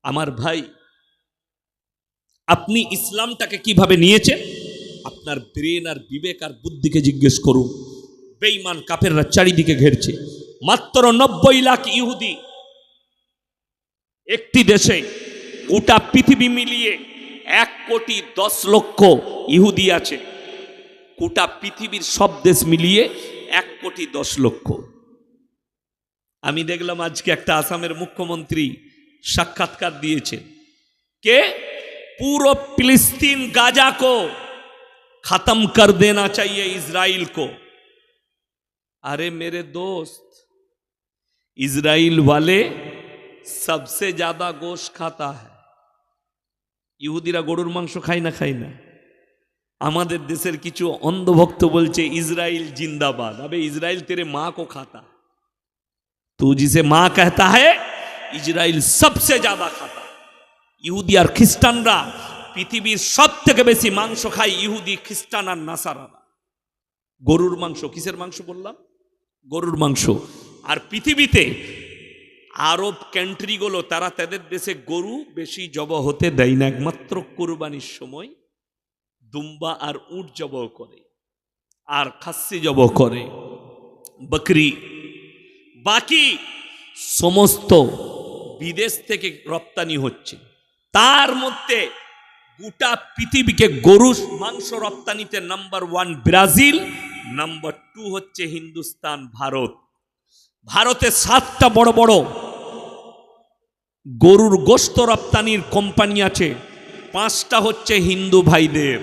আমার ভাই, আপনি ইসলামটাকে কিভাবে নিয়েছেন আপনার ব্রেন আর বিবেক আর বুদ্ধিকে জিজ্ঞেস করুন। বেঈমান কাফেররা চারিদিকে ঘেরছে। মাত্র 90 লাখ ইহুদি একটি দেশে, গোটা পৃথিবী মিলিয়ে 1,10,00,000 ইহুদি আছে। গোটা পৃথিবীর সব দেশ মিলিয়ে 1,10,00,000। আমি দেখলাম আজকে একটা আসামের মুখ্যমন্ত্রী সাক্ষাৎকার দিয়েছেন। কে? पूरा फिलिस्तीन गाजा को खत्म कर देना चाहिए इजराइल को। अरे मेरे दोस्त, इजराइल वाले सबसे ज्यादा गोश्त खाता है। ইহুদিরা গরুর মাংস খায় না খায় না? আমাদের দেশের কিছু অন্ধভক্ত বলছে ইসরাइल जिंदाबाद। अबे इजराइल तेरे माँ को खाता है, तू जिसे माँ कहता है इजराइल सबसे ज्यादा खाता है। ইহুদি আর খ্রিস্টানরা পৃথিবীর সব থেকে বেশি মাংস খায়, ইহুদি, খ্রিস্টান আর নাসারারা। গরুর মাংস, কিসের মাংস বললাম? গরুর মাংস। আর পৃথিবীতে আরব কান্ট্রিগুলো তারা তাদের দেশে গরু বেশি জবাই হতে দেয় না, একমাত্র কুরবানির সময় দুম্বা আর উট জবাই করে, আর খাসি জবাই করে, বকরি। বাকি সমস্ত বিদেশ থেকে রপ্তানি হচ্ছে। তার মধ্যে গোটা পৃথিবীকে গরু মাংস রপ্তানিতে নাম্বার 1 ব্রাজিল, নাম্বার 2 হচ্ছে হিন্দুস্তান, ভারত। ভারতে 7টা বড় বড় গরুর গোশত রপ্তানির কোম্পানি আছে। 5টা হচ্ছে হিন্দু ভাইদের,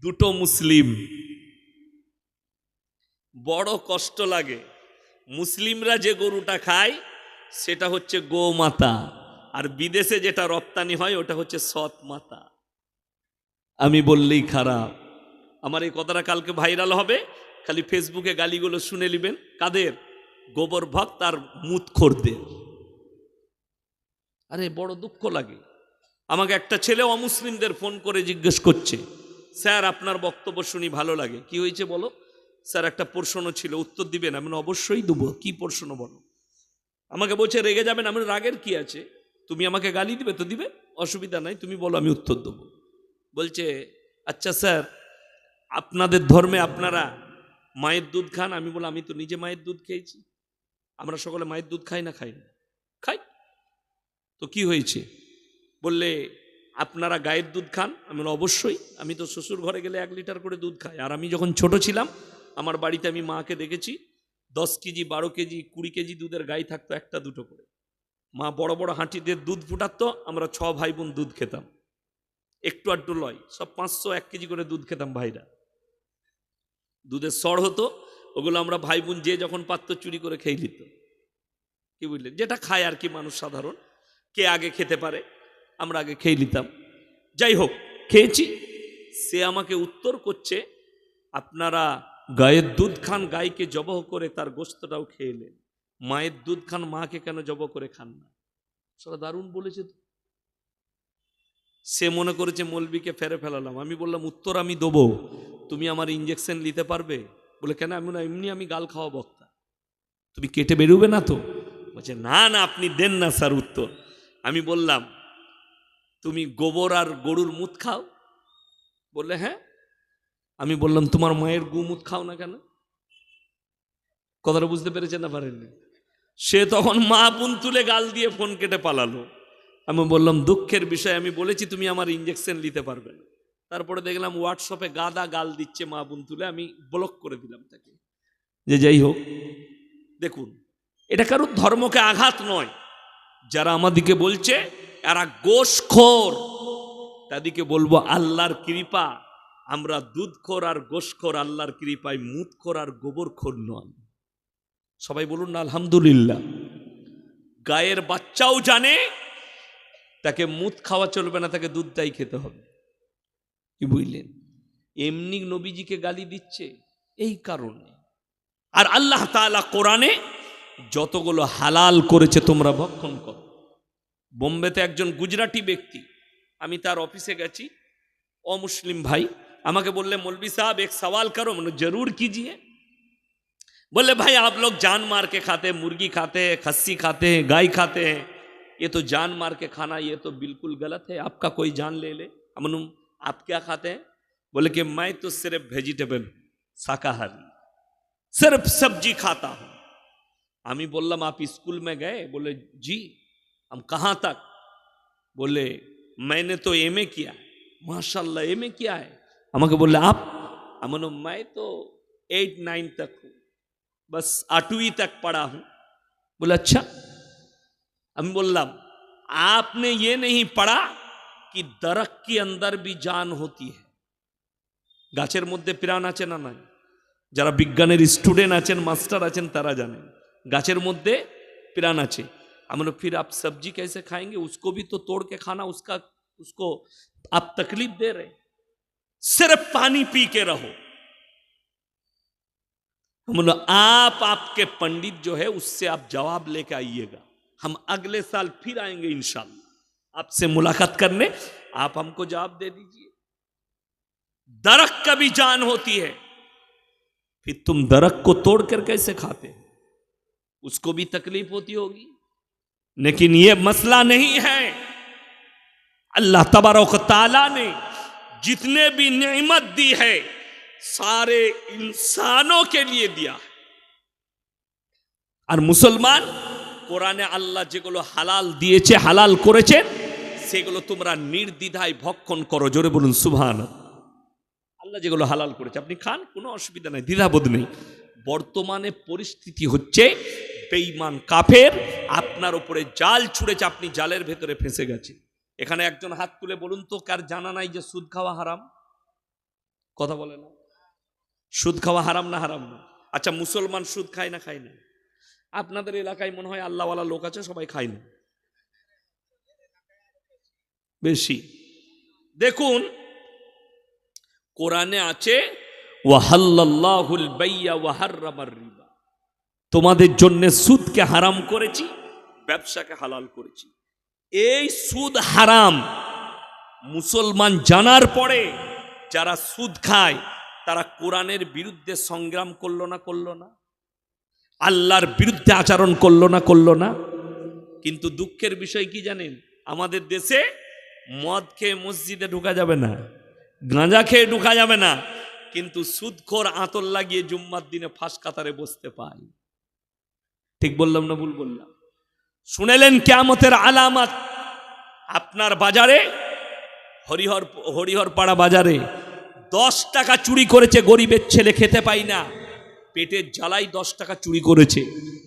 2টো মুসলিম। বড় কষ্ট লাগে। মুসলিমরা যে গরুটা খায় সেটা হচ্ছে গোমাতা, আর বিদেশে যেটা রপ্তানি হয় ওটা হচ্ছে সৎ মাতা। আমি বললেই খারাপ। আমার এই কথাটা কালকে ভাইরাল হবে, খালি ফেসবুকে গালিগুলো শুনে নেবেন। কাদের? গোবর ভক্ত আর মুতখোরদের। আরে বড় দুঃখ লাগে। আমাকে একটা ছেলে অমুসলিমদের ফোন করে জিজ্ঞেস করছে, স্যার আপনার বক্তব্য শুনি ভালো লাগে। কি হয়েছে বলো? স্যার একটা প্রশ্ন ছিল, উত্তর দিবেন? আমি অবশ্যই দেবো। কি প্রশ্ন বলো? আমাকে বলছে রেগে যাবেন। আমি রাগের কি আছে, তুমি আমাকে গালি দিবে তো দিবে, অসুবিধা নাই, তুমি বলো আমি উত্তর দেবো। বলছে আচ্ছা স্যার, আপনাদের ধর্মে আপনারা মায়ের দুধ খান? আমি বললাম আমি তো নিজে মায়ের দুধ খেয়েছি। আমরা সকলে মায়ের দুধ খাই না? খাই না? খাই। তো কি হয়েছে? বললে আপনারা গায়ের দুধ খান? আমি বললাম অবশ্যই, আমি তো শ্বশুর ঘরে গেলে 1 লিটার করে দুধ খাই। আর আমি যখন ছোট ছিলাম আমার বাড়িতে আমি মাকে দেখেছি 10 কেজি 12 কেজি 20 কেজি দুধের গাই থাকতো, 1টা 2টো করে। মা বড় বড় হাঁটিদের দুধ ফুটাতো, আমরা 6 ভাই বোন দুধ খেতাম। একটু আড্ডু লয়, সব 500-1 কেজি করে দুধ খেতাম ভাইরা। দুধের সড় হতো, ওগুলো আমরা ভাই বোন যে যখন পাত্র চুরি করে খেয়ে নিত। কি বুঝলেন? যেটা খায় আর কি মানুষ সাধারণ, কে আগে খেতে পারে, আমরা আগে খেয়ে নিতাম। যাই হোক, খেয়েছি। সে আমাকে উত্তর করছে আপনারা গায়ের দুধ খান, গাইকে জবহ করে তার গোশতটাও খেয়ে নেন, মায়ের দুধ খান, মাকে কেন জবহ করে খান না? সেটা দারুণ বলেছে তো। সে মনে করেছে মৌলবীকে ফেরে ফেলালাম। আমি বললাম উত্তর আমি দেবো, তুমি আমার ইঞ্জেকশন নিতে পারবে? বলে কেন? আমি না, এমনি আমি গাল খাওয়া বক্তা, তুমি কেটে বেরোবে না তো? বলছে না না আপনি দেন না স্যার উত্তর। আমি বললাম তুমি গোবর আর গরুর মুত খাও? বললে হ্যাঁ। আমি বললাম তোমার মায়ের গুমুত খাও না কেন? কথাটা বুঝতে পেরেছেন না পারেননি? সে তখন মা বোন তুলে গাল দিয়ে ফোন কেটে পালালো। আমি বললাম দুঃখের বিষয়, আমি বলেছি তুমি আমার ইঞ্জেকশন নিতে পারবে না। তারপরে দেখলাম হোয়াটসঅ্যাপে গাদা গাল দিচ্ছে মা বোন তুলে, আমি ব্লক করে দিলাম তাকে। যে যাই হোক, দেখুন এটা কারোর ধর্মকে আঘাত নয়। যারা আমাদিকে বলছে এরা গোশখোর, তাদেরকে বলবো আল্লাহর কৃপা, আমরা দুধখোর আর গোশখোর, আল্লাহর কৃপায় মুতখোর আর গোবরখোর নন। সবাই বলুন না আলহামদুলিল্লাহ। গায়ের বাচ্চাও জানে তাকে মুত খাওয়া চলবে না, তাকে দুধটাই খেতে হবে। কি বুঝলেন? এমনি নবীজিকে গালি দিচ্ছে এই কারণে। আর আল্লাহ তাআলা কোরআনে যতগুলো হালাল করেছে তোমরা ভক্ষণ করো। বোম্বেতে একজন গুজরাটি ব্যক্তি, আমি তার অফিসে গেছি, অমুসলিম ভাই, আমাকে বললে मौलवी साहब एक सवाल करो। मैंने जरूर कीजिए। बोले भाई आप लोग जान मार के खाते हैं, मुर्गी खाते हैं, खस्सी खाते हैं, गाय खाते हैं, ये तो जान मार के खाना, ये तो बिल्कुल गलत है, आपका कोई जान ले ले। अमनु आप क्या खाते हैं? बोले कि मैं तो सिर्फ वेजिटेबल, शाकाहारी, सिर्फ सब्जी खाता हूं। আমি বললাম आप स्कूल में गए? बोले जी। हम कहां तक? बोले मैंने तो एमए किया है। माशाल्लाह एमए किया है। আমাকে বললে आप? আমি বললাম मैं तो 8-9 तक हूं, बस 8वीं तक पढ़ा हूं। बोले अच्छा। আমি বললাম आपने ये नहीं पढ़ा कि दरख्त के अंदर भी जान होती है। গাছের মধ্যে প্রাণ আছে না নাই? যারা বিজ্ঞানের স্টুডেন্ট আছেন, মাস্টার আছেন, তারা জানেন গাছের মধ্যে প্রাণ আছে। हम लोग फिर आप सब्जी कैसे खाएंगे? उसको भी तो तोड़ के खाना, उसको आप तकलीफ दे रहे, सिर्फ पानी पी के रहो। हम लोग आपके पंडित जो है उससे आप जवाब लेके आइएगा। हम अगले साल फिर आएंगे इंशाल्लाह आपसे मुलाकात करने, आप हमको जवाब दे दीजिए। दरख्त का भी जान होती है, फिर तुम दरख्त को तोड़कर कैसे खाते? उसको भी तकलीफ होती होगी। लेकिन ये मसला नहीं है। अल्लाह तबारक तआला ने जितने भी नेमत दी है सारे इंसानों के लिए दिया है। और मुसलमान কোরআনে আল্লাহ যেগুলো হালাল দিয়েছে, হালাল করেছেন, সেগুলো তোমরা নির্দ্বিধায় ভক্ষণ করো। জোরে বলুন সুবহানাল্লাহ। আল্লাহ যেগুলো হালাল করেছে আপনি খান, কোনো অসুবিধা নাই, দ্বিধাবোধ নেই। বর্তমানে পরিস্থিতি হচ্ছে বেঈমান কাফের আপনার উপরে জাল ছুঁড়েছে, আপনি জালের ভেতরে ফেঁসে গেছে। এখানে একজন হাত তুলে বলুন তো, কার জানা নাই যে সুদ খাওয়া হারাম? কথা বলে না। সুদ খাওয়া হারাম না হারাম না? আচ্ছা মুসলমান সুদ খায় না খায় না? আপনাদের এলাকায় মনে হয় আল্লাহওয়ালা লোক আছে, সবাই খায় না বেশি। দেখুন কোরআনে আছে ওয়াহাল্লাল্লাহুল বাইয়া ওয়া হাররামার রিবা, তোমাদের জন্য সুদকে হারাম করেছি, ব্যবসাকে হালাল করেছি। এই সুদ হারাম মুসলমান জানার পরে যারা সুদ খায় তারা কোরআনের বিরুদ্ধে সংগ্রাম করলো না করলো না? আল্লাহর বিরুদ্ধে আচরণ করলো না করলো না? কিন্তু দুঃখের বিষয় কি জানেন? আমাদের দেশে মদ খেয়ে মসজিদে ঢোকা যাবে না, গাঁজা খেয়ে ঢোকা যাবে না, কিন্তু সুদখোর আতর লাগিয়ে জুম্মার দিনে ফাঁস কাতারে বসতে পায়। ঠিক বললাম না ভুল বললাম? শুনেলেন কিয়ামতের আলামত? আপনার বাজারে হরিহরপাড়া বাজারে 10 টাকা চুরি করেছে গরিবের ছেলে, খেতে পাই না, পেটের জ্বালাই 10 টাকা চুরি করেছে,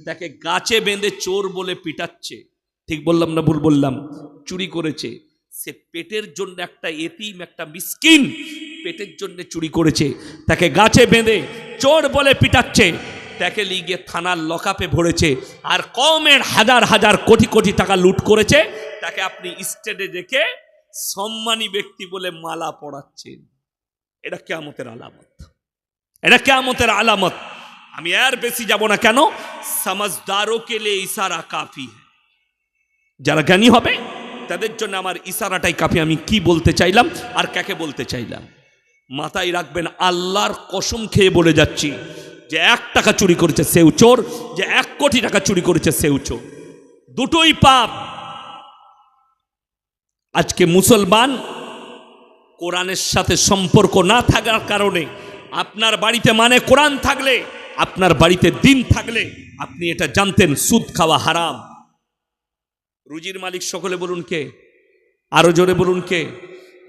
তাকে গাছে বেঁধে চোর বলে পিটাচ্ছে। ঠিক বললাম না ভুল বললাম? চুরি করেছে, সে পেটের জন্য একটা এতিম, একটা মিসকিন পেটের জন্য চুরি করেছে, তাকে গাছে বেঁধে চোর বলে পিটাচ্ছে, তাকে লিগে থানার লকআপে ভরেছে, আর কওমের হাজার হাজার কোটি কোটি টাকা লুট করেছে, তাকে আপনি স্টেজে দেখে সম্মানী ব্যক্তি বলে মালা পরাচ্ছেন। এটা কিয়ামতের আলামত, এটা কিয়ামতের আলামত। আমি আর বেশি যাব না, কেন? সমঝদারোं के लिए ইশারা কাফি है। যারা জ্ঞানী হবে তাদের জন্য আমার ইশারাটাই কাফি। আমি কি বলতে চাইলাম আর কাকে বলতে চাইলাম মাথায় রাখবেন। আল্লাহর কসম খেয়ে বলে যাচ্ছি, যে 1 টাকা চুরি করেছে সেও চোর, যে 1 কোটি টাকা চুরি করেছে সেও চোর, দুটোই পাপ। আজকে মুসলমান কোরআনের সাথে সম্পর্ক না থাকার কারণে, আপনার বাড়িতে মানে কোরআন থাকলে, আপনার বাড়িতে দিন থাকলে আপনি এটা জানতেন সুদ খাওয়া হারাম। রুজির মালিক সকলে বলুন কে? আরো জোরে বলুন কে?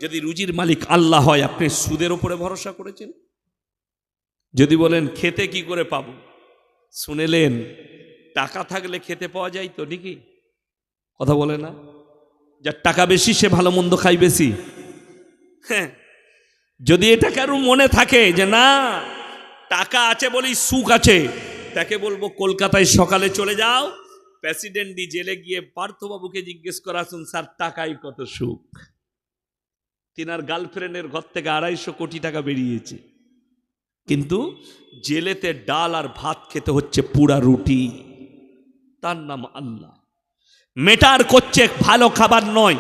যদি রুজির মালিক আল্লাহ হয়, আপনি সুদের উপরে ভরসা করেছেন? যদি বলেন খেতে কি করে পাবো, শুনেলেন টাকা থাকলে খেতে পাওয়া যায় তো, নাকি? কথা বলে না? যার টাকা বেশি সে ভালো মন্দ খাই বেশি। হ্যাঁ, যদি এটা কারো মনে থাকে যে না টাকা আছে বলেই সুখ আছে, তাকে বলবো কলকাতায় সকালে চলে যাও, প্রেসিডেন্টই জেলে গিয়ে পার্থবাবুকে জিজ্ঞেস করা, শুন স্যার টাকায় কত সুখ। তিনার গার্লফ্রেন্ডের ঘর থেকে 250 কোটি টাকা বেরিয়েছে, কিন্তু জেলেতে ডাল আর ভাত খেতে হচ্ছে পুরা রুটি। তার নাম আল্লাহ। মেটার করছে ভালো খাবার নয়,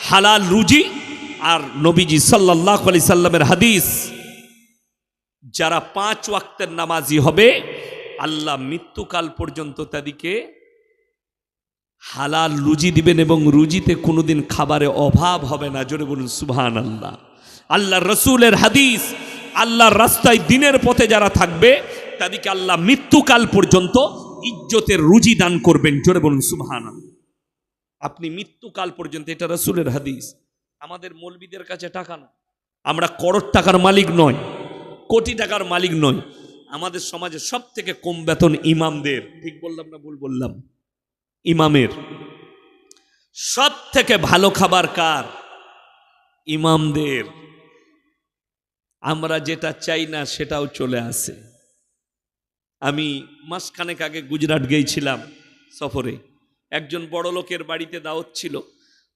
হালাল রুজি। আর নবীজি সাল্লাল্লাহু আলাইহি সাল্লামের হাদিস, যারা 5 ওয়াক্তের নামাজি হবে আল্লাহ মৃত্যুকাল পর্যন্ত তাদেরকে হালাল রুজি দিবেন এবং রুজিতে কোনোদিন খাবারে অভাব হবে না। জোরে বলুন সুবহানাল্লাহ। আল্লাহ রসুলের হাদিস, আল্লাহর রাস্তায় দিনের পথে যারা থাকবে তাদেরকে আল্লাহ মৃত্যুকাল পর্যন্ত ইজ্জতের রুজি দান করবেন। জোরে বলুন সুবহানাল্লাহ। আপনি মৃত্যুকাল পর্যন্ত, এটা রসুলের হাদিস। আমাদের মৌলবীদের কাছে টাকা না, আমরা করোড় টাকার মালিক নয়, কোটি টাকার মালিক নয়। আমাদের সমাজে সব থেকে কম বেতন ইমামদের। ঠিক বললাম না ভুল বললাম? ইমামের। সব থেকে ভালো খাবার কার? ইমামদের। আমরা যেটা চাই না সেটাও চলে আসে। আমি মাসখানেক আগে গুজরাট গিয়েছিলাম সফরে। একজন বড় লোকের বাড়িতে দাওয়াত ছিল,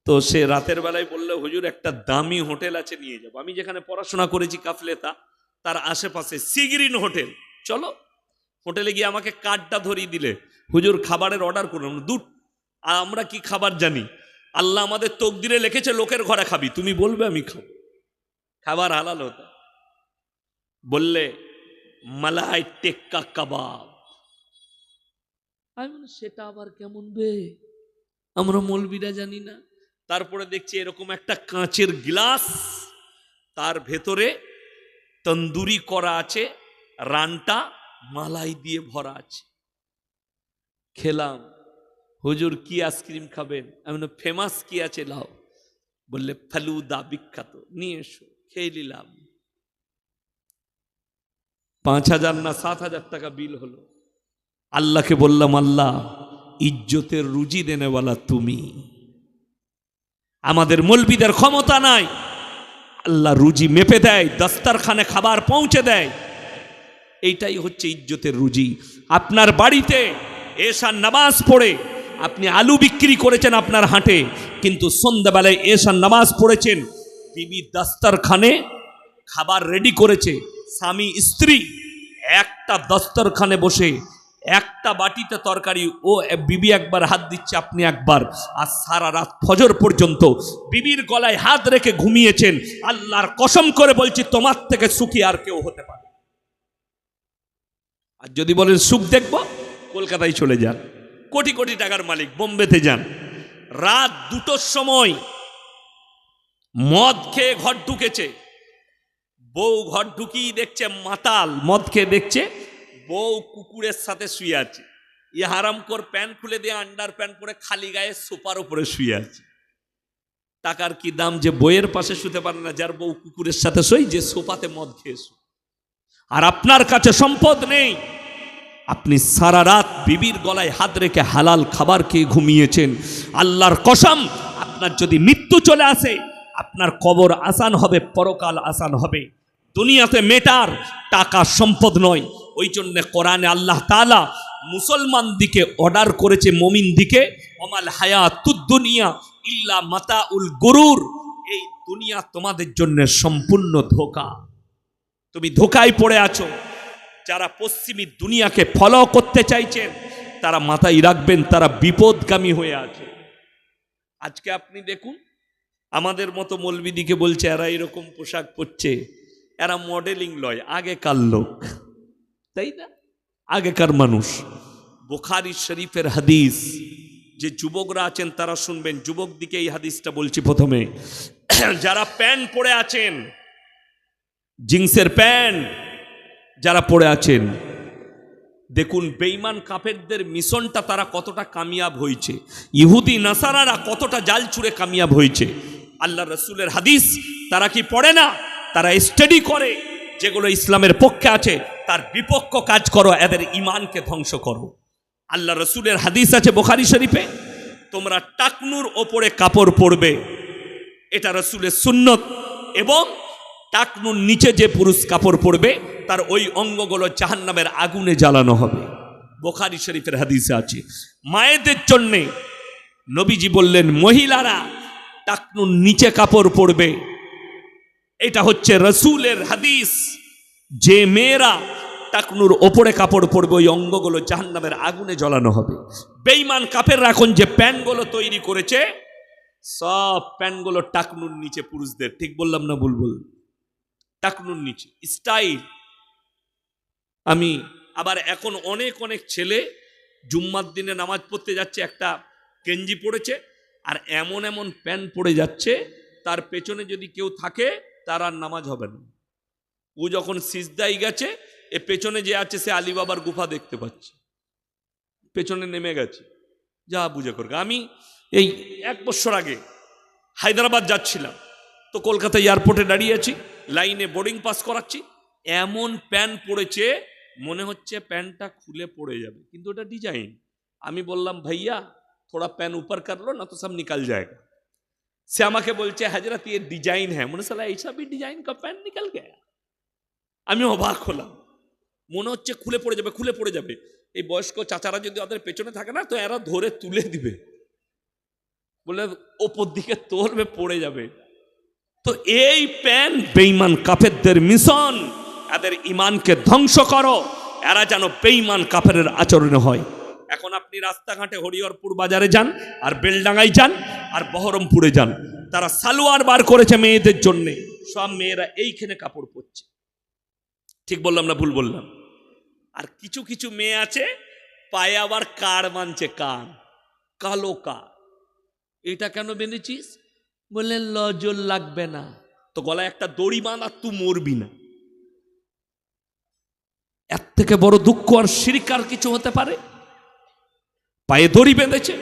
তো সে রাতের বেলায় বললো, হুজুর একটা দামি হোটেল আছে, নিয়ে যাবো। আমি যেখানে পড়াশোনা করেছি কাফলেতা, তার আশেপাশে সিগ্রিন হোটেল, চলো। হোটেলে গিয়ে আমাকে কার্ডটা ধরিয়ে দিলে, হুজুর খাবারের অর্ডার করুন। দুধ, আমরা কি খাবার জানি? আল্লাহ আমাদের তকদিরে লিখেছে লোকের ঘরে খাবি, তুমি বলবে আমি খাবো। খাবার হালাল হতো। বললে মালাই টেক্কা কাবাব। আমি বলি সেটা আবার কেমন বে, আমরা মৌলবীরা জানি না। তারপরে দেখছি এরকম একটা কাঁচের গ্লাস, তার ভেতরে তন্দুরি করা আছে, রানটা মালাই দিয়ে ভরা আছে। খেলাম। হুজুর কি আইসক্রিম খাবেন? আমি বললাম ফেমাস কি আছে লাও। বললে ফালুদা বিখ্যাত, নিয়ে এসো। খেয়ে নিলাম। 5,000 না 7,000 টাকা বিল হলো। আল্লাহকে বললাম, আল্লাহ ইজ্জতের রুজি দেনেওয়ালা তুমি। আমাদের মৌলবীদের ক্ষমতা নাই, আল্লাহ রুজি মেপে দেয়, দস্তরখানে খাবার পৌঁছে দেয়। এইটাই হচ্ছে ইজ্জতের রুজি। আপনার বাড়িতে এশার নামাজ পড়ে আপনি আলু বিক্রি করেছেন আপনার হাটে, কিন্তু সন্ধ্যাবেলায় এশার নামাজ পড়েছেন, বিবি দস্তরখানে খাবার রেডি করেছে, স্বামী স্ত্রী একটা দস্তরখানে বসে একটা বাটিতে তরকারি, ও বিবি একবার হাত দিচ্ছে, আপনি একবার, আর সারা রাত ফজর পর্যন্ত বিবির গলায় হাত রেখে ঘুমিয়েছেন। আল্লাহর কসম করে বলছি, তোমার থেকে সুখী আর কেউ হতে পারে। আর যদি বলেন সুখ দেখব, কলকাতায় চলে যান, কোটি কোটি টাকার মালিক, বোম্বেতে যান। রাত 2টোর সময় মদ খেয়ে ঘর ঢুকেছে, বউ ঘর ঢুকিয়ে দেখছে মাতাল, মদ খেয়ে দেখছে বউ কুকুরের সাথে শুয়ে আছে। ই হারামখোর প্যান্ট খুলে দিয়ে আন্ডার প্যান্ট পরে খালি গায়ে সোফার উপরে শুয়ে আছে। টাকার কি দাম যে বইয়ের পাশে শুতে পারে না, যার বউ কুকুরের সাথে শোয়, যে সোফাতে মদ খেয়েছো। আর আপনার কাছে সম্পদ নেই, আপনি সারা রাত বিবির গলায় হাত রেখে হালাল খাবার খেয়ে ঘুমিয়েছেন। আল্লাহর কসম, আপনার যদি মৃত্যু চলে আসে, আপনার কবর আসান হবে, পরকাল আসান হবে। দুনিয়াতে মেটার টাকা সম্পদ নয়। ওই জন্য কোরআনে আল্লাহ তাআলা মুসলমান দিকে অর্ডার করেছে, মুমিন দিকে, ওমাল হায়াতুদ দুনিয়া ইল্লা মাতাউল গুরুর। এই দুনিয়া তোমাদের জন্য সম্পূর্ণ ধোঁকা, তুমি ধোঁকায় পড়ে আছো। যারা পশ্চিমী দুনিয়াকে ফলো করতে চাইছেন, তারা মাথায় রাখবেন, তারা বিপদগামী হয়ে আছে। আজকে আপনি দেখুন, আমাদের মতো মৌলবীদিকে বলছে এরা এরকম পোশাক পরছে, এরা মডেলিং লয়, আগেকার লোক, তাই না? আগেকার মানুষ। বুখারী শরীফের হাদিস, যে যুবকরা আছেন তারা শুনবেন, যুবক দিকে এই হাদিসটা বলছি প্রথমে। যারা প্যান্ট পরে আছেন, জিন্সের প্যান্ট যারা পড়ে আছেন, দেখুন বেঈমান কাফেরদের মিশনটা তারা কতটা কামিয়াব হয়েছে, ইহুদি নাসারারা কতটা জাল ছুঁড়ে কামিয়াব হয়েছে। আল্লাহ রসুলের হাদিস তারা কি পড়ে না? তারা স্টাডি করে, যেগুলো ইসলামের পক্ষে আছে তার বিপক্ষ কাজ করো, এদের ইমানকে ধ্বংস করো। আল্লাহ রসুলের হাদিস আছে বুখারী শরীফে, তোমরা টাকনুর ওপরে কাপড় পরবে, এটা রসুলের সুন্নত। এবং টাকনুর নিচে যে পুরুষ কাপড় পরবে তার ওই অঙ্গগুলো জাহান্নামের আগুনে জ্বালানো হবে। বুখারী শরীফের হাদিসে আছে। মায়েদের জন্য নবীজি বললেন, মহিলারা টাকনুর নিচে কাপড় পরবে, এটা হচ্ছে রসুলের হাদিস। যে মেয়েরা টাকনুর ওপরে কাপড় পরবে, ওই অঙ্গগুলো জাহান্নামের আগুনে জ্বালানো হবে। বেঈমান কাফেররা এখন যে প্যান্টগুলো তৈরি করেছে, সব প্যান্টগুলো টাকনুর নিচে পুরুষদের। ঠিক বললাম না ভুল বল? টাকনুর নিচে স্টাইল। আমি আবার এখন অনেক অনেক ছেলে জুম্মার দিনে নামাজ পড়তে যাচ্ছে, একটা গেঞ্জি পড়েছে আর এমন এমন প্যান্ট পড়ে যাচ্ছে, তার পেছনে যদি কেউ থাকে তার আর নামাজ হবে না। ও যখন সিজদায় গেছে, এ পেছনে যে আছে সে আলী বাবার গুফা দেখতে পাচ্ছে, পেছনে নেমে গেছে, যা বুঝে করবে। আমি এই 1 বছর আগে হায়দ্রাবাদ যাচ্ছিলাম, তো কলকাতা এয়ারপোর্টে দাঁড়িয়ে আছি, লাইনে বোর্ডিং পাস করাচ্ছি, এমন প্যান্ট পড়েছে মনে হচ্ছে প্যান্টটা খুলে পড়ে যাবে, কিন্তু ওটা ডিজাইন। আমি বললাম ভাইয়া थोड़ा पैन ऊपर कर लो ना तो सब निकल जाएगा। से আমাকে বলছে হযরত ये डिजाइन है। মনে সালা ऐसा भी डिजाइन का पैन निकल गया। আমি অবাক হলাম, মনে হচ্ছে খুলে পড়ে যাবে, খুলে পড়ে যাবে। এই বয়স্ক চাচারা যদি ওদের পেছনে থাকে না, তো এরা ধরে তুলে দিবে, বলে ওপর দিকে তোলবে, পড়ে যাবে। তো এই প্যান বেঈমান কাফেরদের মিশন, এদের ঈমানকে ধ্বংস করো, এরা যেন বেঈমান কাফেরের আচরণে হয়। এখন আপনি রাস্তাঘাটে হরিহরপুর বাজারে যান, আর বেলডাঙ্গায় যান, আর বহরমপুরে যান, তারা সালোয়ার বার করেছে মেয়েদের জন্য, সব মেয়েরা এইখানে কাপড় পরছে। ঠিক বললাম না ভুল বললাম? আর কিছু কিছু মেয়ে আছে পায়ে আবার কার বানছে, কান, কালো কার। এটা কেন বেঁধেছিস? বলে লজল লাগবে না। তো গলায় একটা দড়ি বাঁধা, তুই মরবি না। এর থেকে বড় দুঃখ আর শিরক আর কিছু হতে পারে? পায়ে দড়ি বেঁধেছে।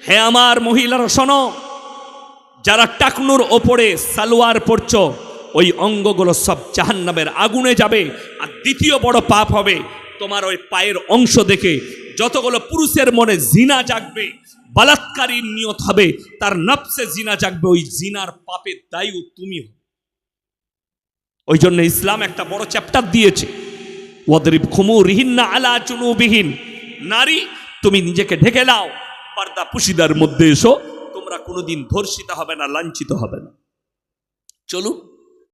হ্যাঁ আমার মহিলারা শোনো, যারা টাকনুর ওপরে সালোয়ার পরছ, ওই অঙ্গগুলো সব জাহান্নামের আগুনে যাবে। আর দ্বিতীয় বড় পাপ হবে, তোমার ওই পায়ের অংশ দেখে যতগুলো পুরুষের মনে জিনা জাগবে, বলাৎকারীর নিয়ত হবে, তার নফসে জিনা জাগবে, ওই জিনার পাপের দায়ী তুমি হবে। ওই জন্য ইসলাম একটা বড় চ্যাপ্টার দিয়েছে, ওয়াদরিব খুমুরিহিন্না আলা জুনুবিহিন। নারী, তুমি নিজেকে ঢেকে নাও, পর্দা পুশিদার মধ্যে এসো, তোমরা কোনোদিন ধর্ষিত হবে না, লাঞ্ছিত হবে না। চলুন।